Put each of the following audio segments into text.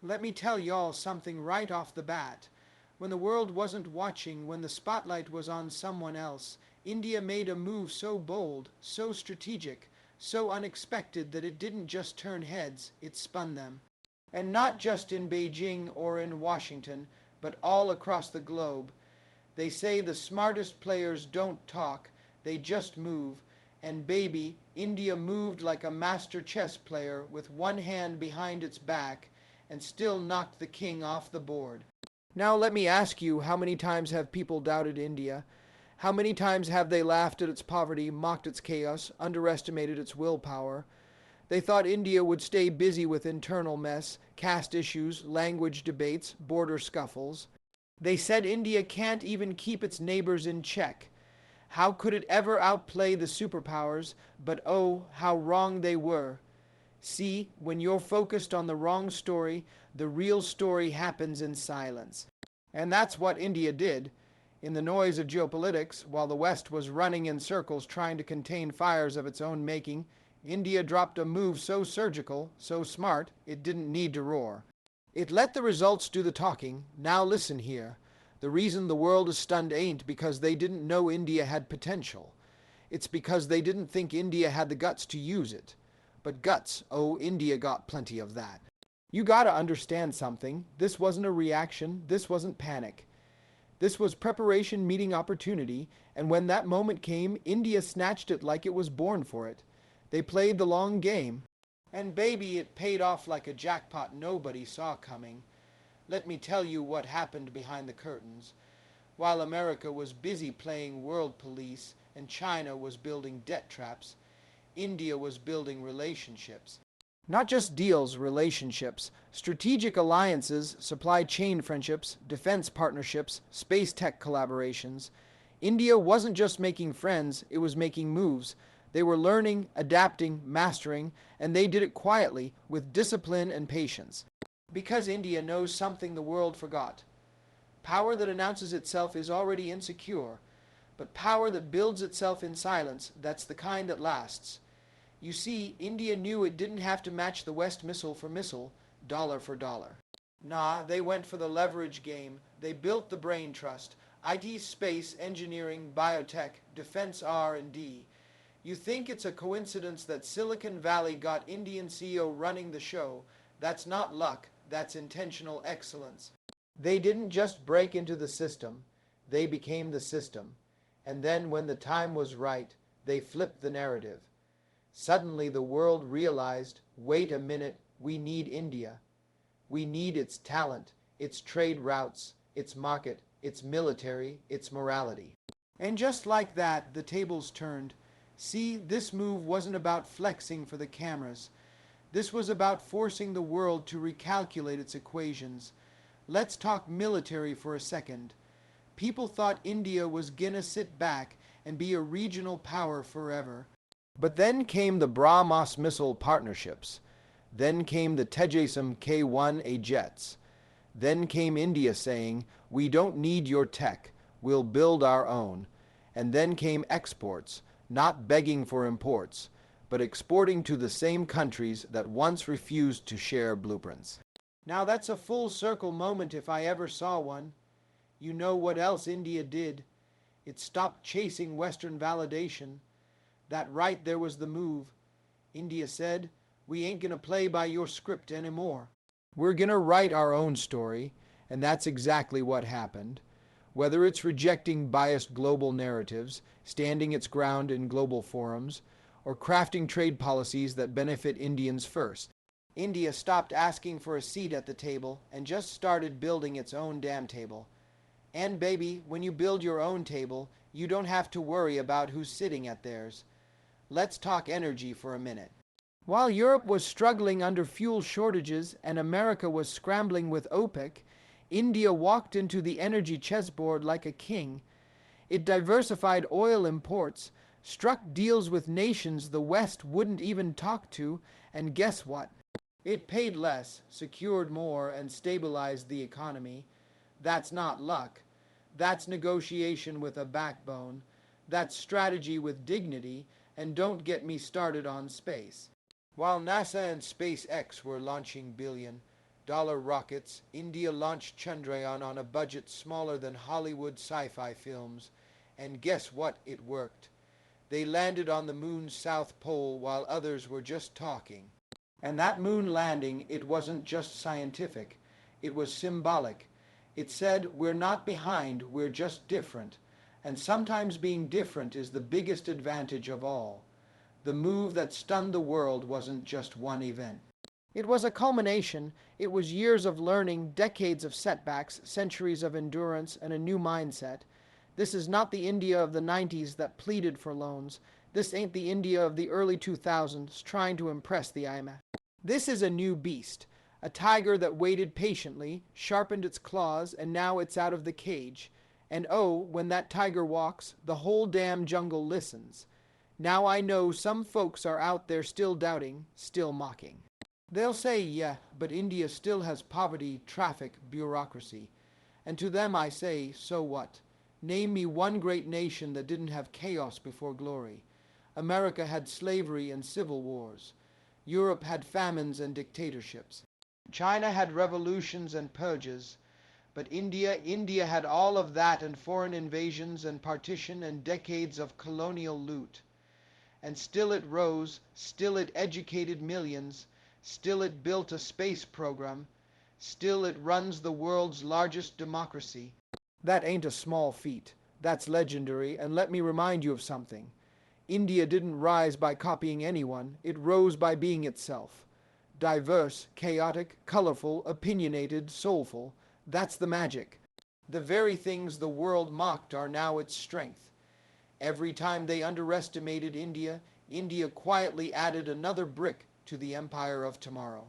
Let me tell y'all something right off the bat. When the world wasn't watching, when the spotlight was on someone else, India made a move so bold, so strategic, so unexpected that it didn't just turn heads, it spun them. And not just in Beijing or in Washington, but all across the globe. They say the smartest players don't talk, they just move. And baby, India moved like a master chess player with one hand behind its back and still knocked the king off the board. Now let me ask you, how many times have people doubted India? How many times have they laughed at its poverty, mocked its chaos, underestimated its willpower? They thought India would stay busy with internal mess, caste issues, language debates, border scuffles. They said India can't even keep its neighbors in check. How could it ever outplay the superpowers? But oh, how wrong they were. See, when you're focused on the wrong story, the real story happens in silence. And that's what India did. In the noise of geopolitics, while the West was running in circles trying to contain fires of its own making, India dropped a move so surgical, so smart, it didn't need to roar. It let the results do the talking. Now listen here. The reason the world is stunned ain't because they didn't know India had potential. It's because they didn't think India had the guts to use it. But guts, oh, India got plenty of that. You gotta understand something. This wasn't a reaction. This wasn't panic. This was preparation meeting opportunity, and when that moment came, India snatched it like it was born for it. They played the long game. And baby, it paid off like a jackpot nobody saw coming. Let me tell you what happened behind the curtains. While America was busy playing world police and China was building debt traps, India was building relationships. Not just deals, relationships, strategic alliances, supply chain friendships, defense partnerships, space tech collaborations. India wasn't just making friends, it was making moves. They were learning, adapting, mastering, and they did it quietly, with discipline and patience. Because India knows something the world forgot. Power that announces itself is already insecure, but power that builds itself in silence, that's the kind that lasts. You see, India knew it didn't have to match the West missile for missile, dollar for dollar. Nah, they went for the leverage game. They built the brain trust. IT, space, engineering, biotech, defense R&D. You think it's a coincidence that Silicon Valley got Indian CEO running the show. That's not luck, that's intentional excellence. They didn't just break into the system, they became the system. And then when the time was right, they flipped the narrative. Suddenly the world realized, wait a minute, we need India. We need its talent, its trade routes, its market, its military, its morality. And just like that, the tables turned. See, this move wasn't about flexing for the cameras. This was about forcing the world to recalculate its equations. Let's talk military for a second. People thought India was gonna sit back and be a regional power forever. But then came the BrahMos missile partnerships. Then came the Tejas K-1A jets. Then came India saying, we don't need your tech, we'll build our own. And then came exports, not begging for imports, but exporting to the same countries that once refused to share blueprints. Now that's a full circle moment if I ever saw one. You know what else India did? It stopped chasing Western validation. That right there was the move. India said, we ain't gonna play by your script anymore. We're gonna write our own story, and that's exactly what happened. Whether it's rejecting biased global narratives, standing its ground in global forums, or crafting trade policies that benefit Indians first. India stopped asking for a seat at the table and just started building its own damn table. And baby, when you build your own table, you don't have to worry about who's sitting at theirs. Let's talk energy for a minute. While Europe was struggling under fuel shortages and America was scrambling with OPEC, India walked into the energy chessboard like a king. It diversified oil imports, struck deals with nations the West wouldn't even talk to, and guess what? It paid less, secured more, and stabilized the economy. That's not luck. That's negotiation with a backbone. That's strategy with dignity, and don't get me started on space. While NASA and SpaceX were launching billion, rockets, India launched Chandrayaan on a budget smaller than Hollywood sci-fi films. And guess what? It worked. They landed on the moon's south pole while others were just talking. And that moon landing, it wasn't just scientific. It was symbolic. It said, we're not behind, we're just different. And sometimes being different is the biggest advantage of all. The move that stunned the world wasn't just one event. It was a culmination. It was years of learning, decades of setbacks, centuries of endurance, and a new mindset. This is not the India of the 90s that pleaded for loans. This ain't the India of the early 2000s trying to impress the IMF. This is a new beast. A tiger that waited patiently, sharpened its claws, and now it's out of the cage. And oh, when that tiger walks, the whole damn jungle listens. Now I know some folks are out there still doubting, still mocking. They'll say, yeah, but India still has poverty, traffic, bureaucracy. And to them I say, so what? Name me one great nation that didn't have chaos before glory. America had slavery and civil wars. Europe had famines and dictatorships. China had revolutions and purges. But India had all of that and foreign invasions and partition and decades of colonial loot. And still it rose, still it educated millions, still it built a space program, still it runs the world's largest democracy. That ain't a small feat. That's legendary, and let me remind you of something. India didn't rise by copying anyone, it rose by being itself. Diverse, chaotic, colorful, opinionated, soulful. That's the magic. The very things the world mocked are now its strength. Every time they underestimated India, India quietly added another brick to the empire of tomorrow.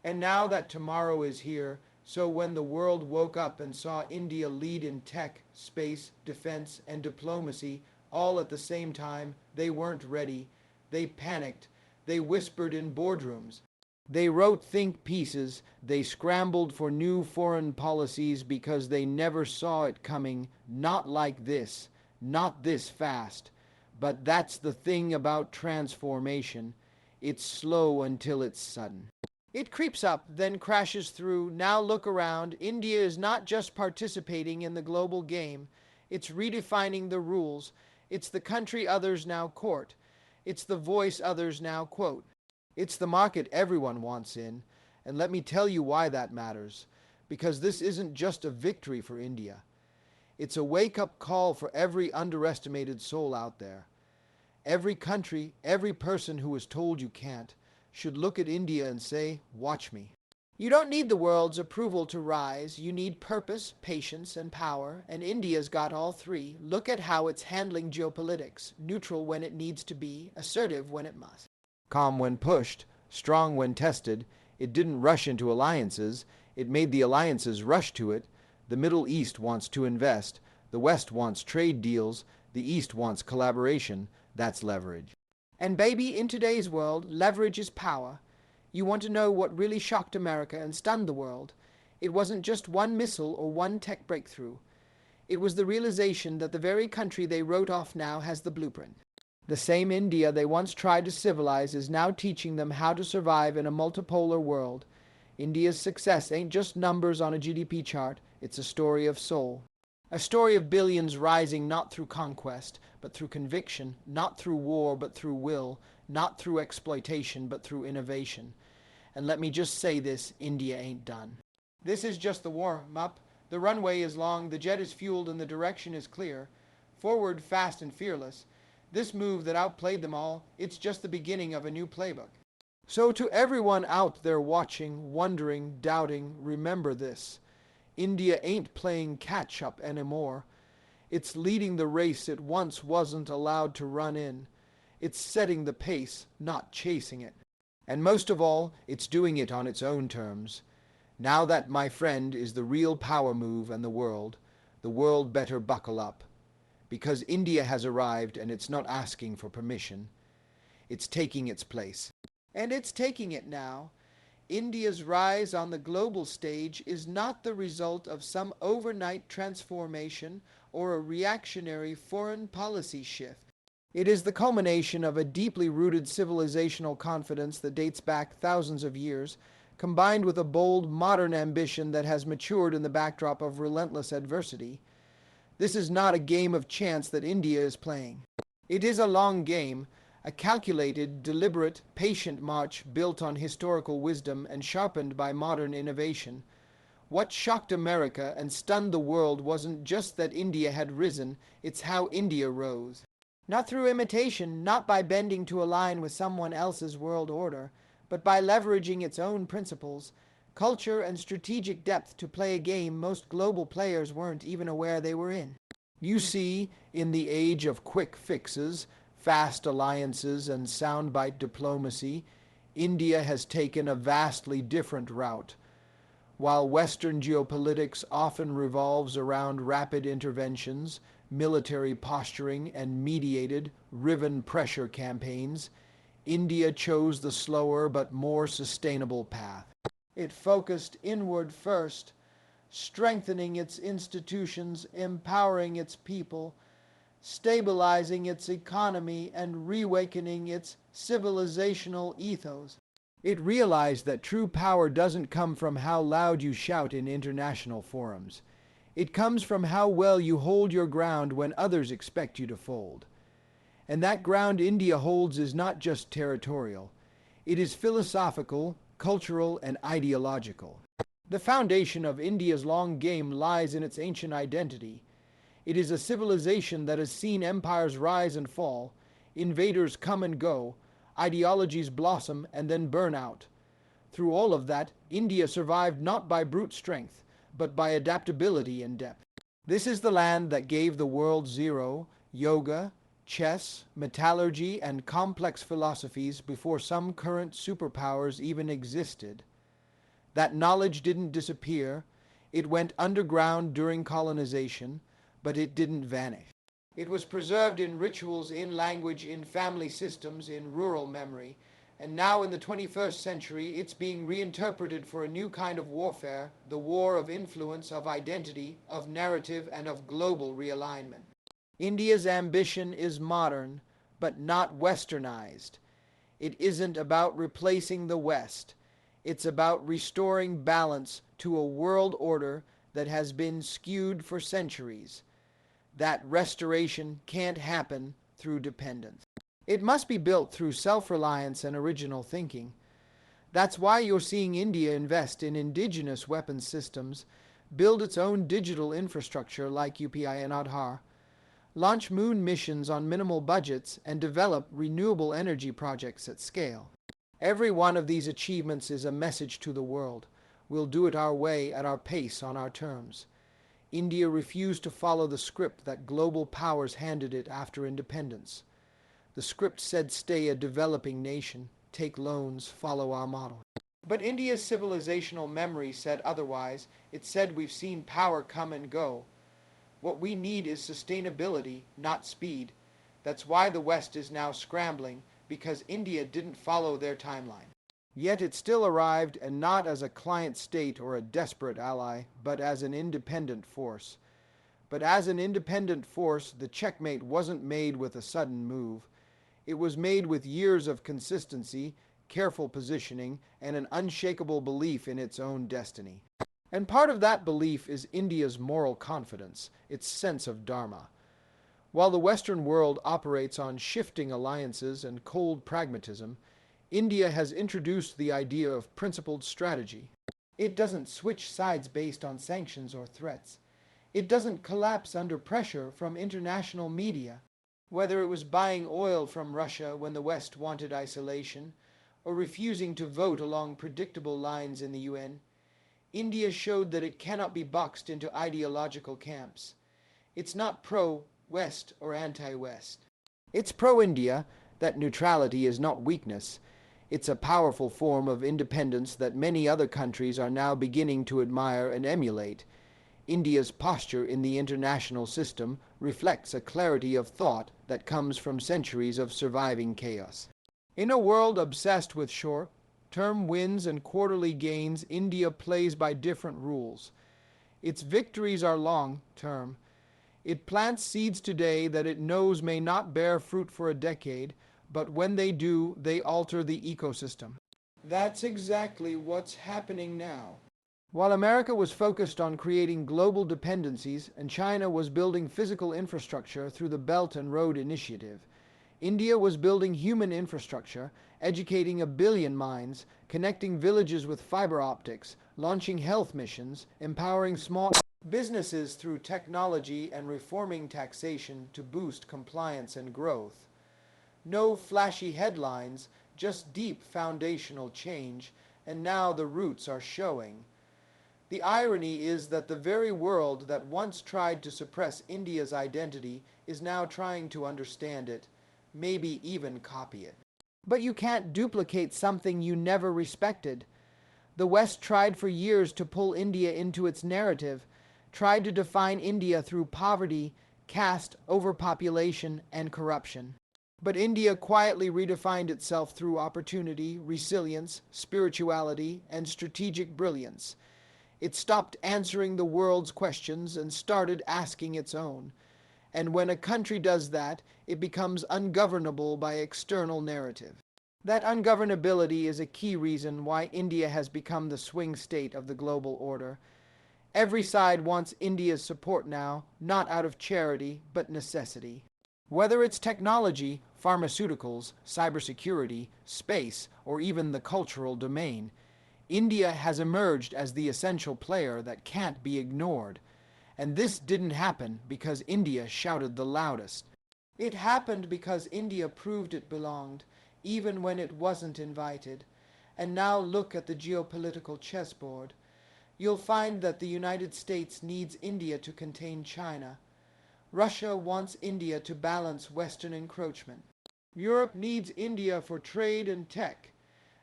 And now that tomorrow is here, so when the world woke up and saw India lead in tech, space, defense, and diplomacy all at the same time, they weren't ready. They panicked. They whispered in boardrooms. They wrote think pieces. They scrambled for new foreign policies because they never saw it coming. Not like this. Not this fast. But that's the thing about transformation. It's slow until it's sudden. It creeps up, then crashes through. Now look around. India is not just participating in the global game. It's redefining the rules. It's the country others now court. It's the voice others now quote. It's the market everyone wants in. And let me tell you why that matters. Because this isn't just a victory for India. It's a wake-up call for every underestimated soul out there. Every country, every person who is told you can't, should look at India and say, watch me. You don't need the world's approval to rise. You need purpose, patience, and power, and India's got all three. Look at how it's handling geopolitics, neutral when it needs to be, assertive when it must. Calm when pushed, strong when tested. It didn't rush into alliances. It made the alliances rush to it. The Middle East wants to invest. The West wants trade deals. The East wants collaboration. That's leverage. And baby, in today's world, leverage is power. You want to know what really shocked America and stunned the world? It wasn't just one missile or one tech breakthrough. It was the realization that the very country they wrote off now has the blueprint. The same India they once tried to civilize is now teaching them how to survive in a multipolar world. India's success ain't just numbers on a GDP chart, it's a story of soul. A story of billions rising not through conquest, but through conviction, not through war, but through will, not through exploitation, but through innovation. And let me just say this, India ain't done. This is just the warm-up. The runway is long, the jet is fueled, and the direction is clear. Forward, fast, and fearless. This move that outplayed them all, it's just the beginning of a new playbook. So to everyone out there watching, wondering, doubting, remember this. India ain't playing catch-up anymore. It's leading the race it once wasn't allowed to run in. It's setting the pace, not chasing it. And most of all, it's doing it on its own terms. Now that, my friend, is the real power move and the world better buckle up. Because India has arrived and it's not asking for permission. It's taking its place. And it's taking it now. India's rise on the global stage is not the result of some overnight transformation or a reactionary foreign policy shift. It is the culmination of a deeply rooted civilizational confidence that dates back thousands of years, combined with a bold, modern ambition that has matured in the backdrop of relentless adversity. This is not a game of chance that India is playing. It is a long game, a calculated, deliberate, patient march built on historical wisdom and sharpened by modern innovation. What shocked America and stunned the world wasn't just that India had risen, it's how India rose. Not through imitation, not by bending to align with someone else's world order, but by leveraging its own principles, culture, and strategic depth to play a game most global players weren't even aware they were in. You see, in the age of quick fixes, fast alliances, and soundbite diplomacy, India has taken a vastly different route. While Western geopolitics often revolves around rapid interventions, military posturing, and mediated, riven pressure campaigns, India chose the slower but more sustainable path. It focused inward first, strengthening its institutions, empowering its people, stabilizing its economy, and reawakening its civilizational ethos. It realized that true power doesn't come from how loud you shout in international forums. It comes from how well you hold your ground when others expect you to fold. And that ground India holds is not just territorial. It is philosophical, cultural, and ideological. The foundation of India's long game lies in its ancient identity. It is a civilization that has seen empires rise and fall, invaders come and go, ideologies blossom and then burn out. Through all of that, India survived not by brute strength, but by adaptability and depth. This is the land that gave the world zero, yoga, chess, metallurgy, and complex philosophies before some current superpowers even existed. That knowledge didn't disappear. It went underground during colonization, but it didn't vanish. It was preserved in rituals, in language, in family systems, in rural memory, and now in the 21st century it's being reinterpreted for a new kind of warfare, the war of influence, of identity, of narrative, and of global realignment. India's ambition is modern, but not westernized. It isn't about replacing the West. It's about restoring balance to a world order that has been skewed for centuries. That restoration can't happen through dependence. It must be built through self-reliance and original thinking. That's why you're seeing India invest in indigenous weapons systems, build its own digital infrastructure like UPI and Aadhaar, launch moon missions on minimal budgets, and develop renewable energy projects at scale. Every one of these achievements is a message to the world. We'll do it our way, at our pace, on our terms. India refused to follow the script that global powers handed it after independence. The script said stay a developing nation, take loans, follow our model. But India's civilizational memory said otherwise. It said we've seen power come and go. What we need is sustainability, not speed. That's why the West is now scrambling, because India didn't follow their timeline. Yet it still arrived, and not as a client state or a desperate ally, but as an independent force. But as an independent force, the checkmate wasn't made with a sudden move. It was made with years of consistency, careful positioning, and an unshakable belief in its own destiny. And part of that belief is India's moral confidence, its sense of dharma. While the Western world operates on shifting alliances and cold pragmatism, India has introduced the idea of principled strategy. It doesn't switch sides based on sanctions or threats. It doesn't collapse under pressure from international media. Whether it was buying oil from Russia when the West wanted isolation, or refusing to vote along predictable lines in the UN, India showed that it cannot be boxed into ideological camps. It's not pro-West or anti-West. It's pro-India that neutrality is not weakness. It's a powerful form of independence that many other countries are now beginning to admire and emulate. India's posture in the international system reflects a clarity of thought that comes from centuries of surviving chaos. In a world obsessed with short-term wins and quarterly gains, India plays by different rules. Its victories are long-term. It plants seeds today that it knows may not bear fruit for a decade, but when they do, they alter the ecosystem. That's exactly what's happening now. While America was focused on creating global dependencies and China was building physical infrastructure through the Belt and Road Initiative, India was building human infrastructure, educating 1 billion minds, connecting villages with fiber optics, launching health missions, empowering small businesses through technology, and reforming taxation to boost compliance and growth. No flashy headlines, just deep foundational change, and now the roots are showing. The irony is that the very world that once tried to suppress India's identity is now trying to understand it, maybe even copy it. But you can't duplicate something you never respected. The West tried for years to pull India into its narrative, tried to define India through poverty, caste, overpopulation, and corruption. But India quietly redefined itself through opportunity, resilience, spirituality, and strategic brilliance. It stopped answering the world's questions and started asking its own. And when a country does that, it becomes ungovernable by external narrative. That ungovernability is a key reason why India has become the swing state of the global order. Every side wants India's support now, not out of charity, but necessity. Whether it's technology, pharmaceuticals, cybersecurity, space, or even the cultural domain, India has emerged as the essential player that can't be ignored. And this didn't happen because India shouted the loudest. It happened because India proved it belonged, even when it wasn't invited. And now look at the geopolitical chessboard. You'll find that the United States needs India to contain China. Russia wants India to balance Western encroachment. Europe needs India for trade and tech.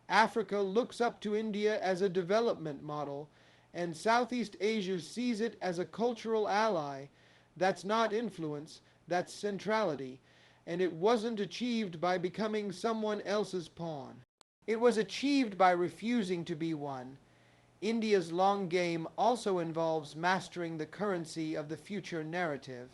Africa looks up to India as a development model, and Southeast Asia sees it as a cultural ally. That's not influence, that's centrality, and it wasn't achieved by becoming someone else's pawn. It was achieved by refusing to be one. India's long game also involves mastering the currency of the future narrative.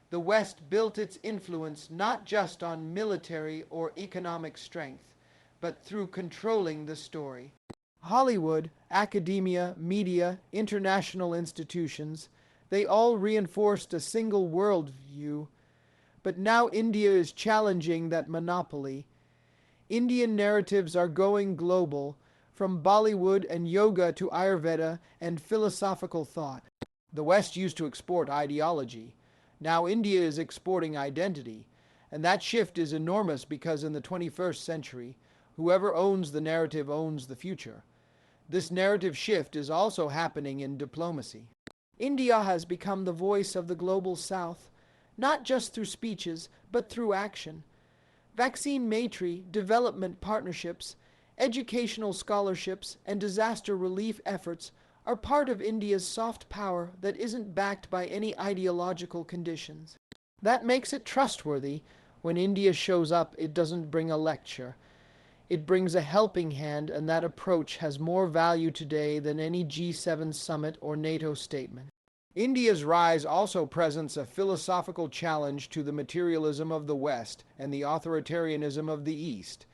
The West built its influence not just on military or economic strength, but through controlling the story. Hollywood, academia, media, international institutions, they all reinforced a single worldview. But now India is challenging that monopoly. Indian narratives are going global, from Bollywood and yoga to Ayurveda and philosophical thought. The West used to export ideology. Now India is exporting identity. And that shift is enormous because in the 21st century, whoever owns the narrative owns the future. This narrative shift is also happening in diplomacy. India has become the voice of the global South, not just through speeches, but through action. Vaccine matri, development partnerships, educational scholarships, and disaster relief efforts are part of India's soft power that isn't backed by any ideological conditions. That makes it trustworthy. When India shows up, it doesn't bring a lecture. It brings a helping hand, and that approach has more value today than any G7 summit or NATO statement. India's rise also presents a philosophical challenge to the materialism of the West and the authoritarianism of the East.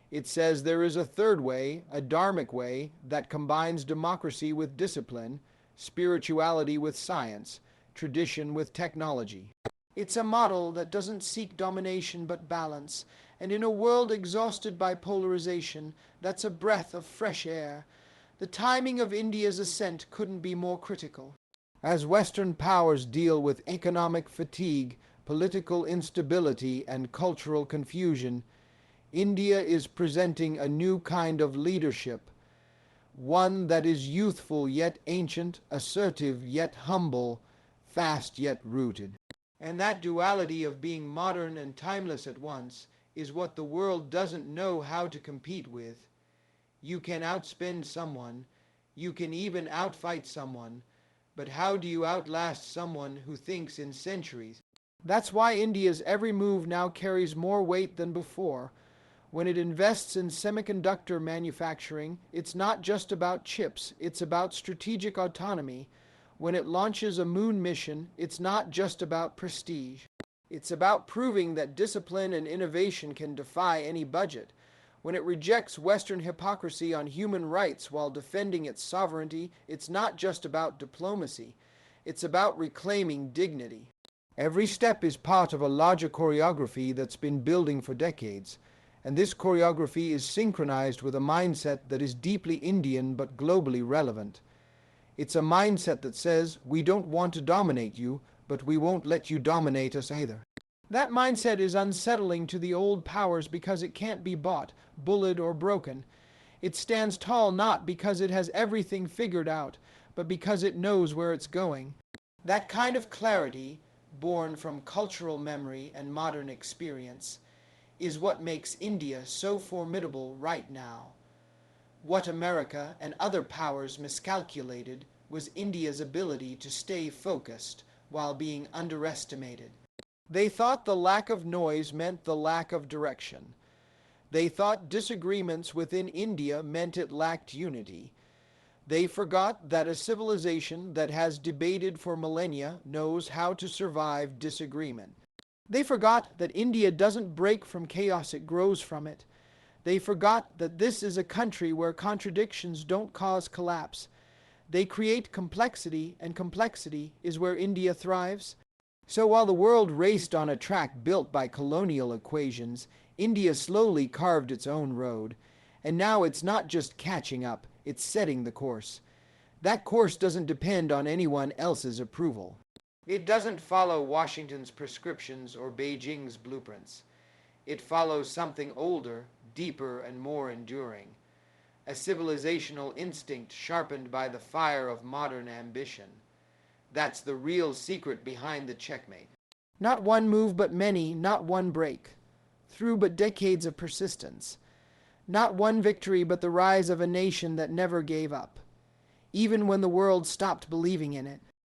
It says there is a third way, a dharmic way, that combines democracy with discipline, spirituality with science, tradition with technology. It's a model that doesn't seek domination but balance, and in a world exhausted by polarization, that's a breath of fresh air. The timing of India's ascent couldn't be more critical. As Western powers deal with economic fatigue, political instability, and cultural confusion, India is presenting a new kind of leadership, one that is youthful yet ancient, assertive yet humble, fast yet rooted. And that duality of being modern and timeless at once is what the world doesn't know how to compete with. You can outspend someone, you can even outfight someone, but how do you outlast someone who thinks in centuries? That's why India's every move now carries more weight than before. When it invests in semiconductor manufacturing, it's not just about chips, it's about strategic autonomy. When it launches a moon mission, it's not just about prestige. It's about proving that discipline and innovation can defy any budget. When it rejects Western hypocrisy on human rights while defending its sovereignty, it's not just about diplomacy. It's about reclaiming dignity. Every step is part of a larger choreography that's been building for decades, and this choreography is synchronized with a mindset that is deeply Indian but globally relevant. It's a mindset that says, we don't want to dominate you, but we won't let you dominate us either. That mindset is unsettling to the old powers because it can't be bought, bullied, or broken. It stands tall not because it has everything figured out, but because it knows where it's going. That kind of clarity, born from cultural memory and modern experience, is what makes India so formidable right now. What America and other powers miscalculated was India's ability to stay focused while being underestimated. They thought the lack of noise meant the lack of direction. They thought disagreements within India meant it lacked unity. They forgot that a civilization that has debated for millennia knows how to survive disagreement. They forgot that India doesn't break from chaos, it grows from it. They forgot that this is a country where contradictions don't cause collapse. They create complexity, and complexity is where India thrives. So while the world raced on a track built by colonial equations, India slowly carved its own road. And now it's not just catching up, it's setting the course. That course doesn't depend on anyone else's approval. It doesn't follow Washington's prescriptions or Beijing's blueprints. It follows something older, deeper, and more enduring. A civilizational instinct sharpened by the fire of modern ambition. That's the real secret behind the checkmate. Not one move but many, not one break. Through but decades of persistence. Not one victory but the rise of a nation that never gave up. Even when the world stopped believing in it.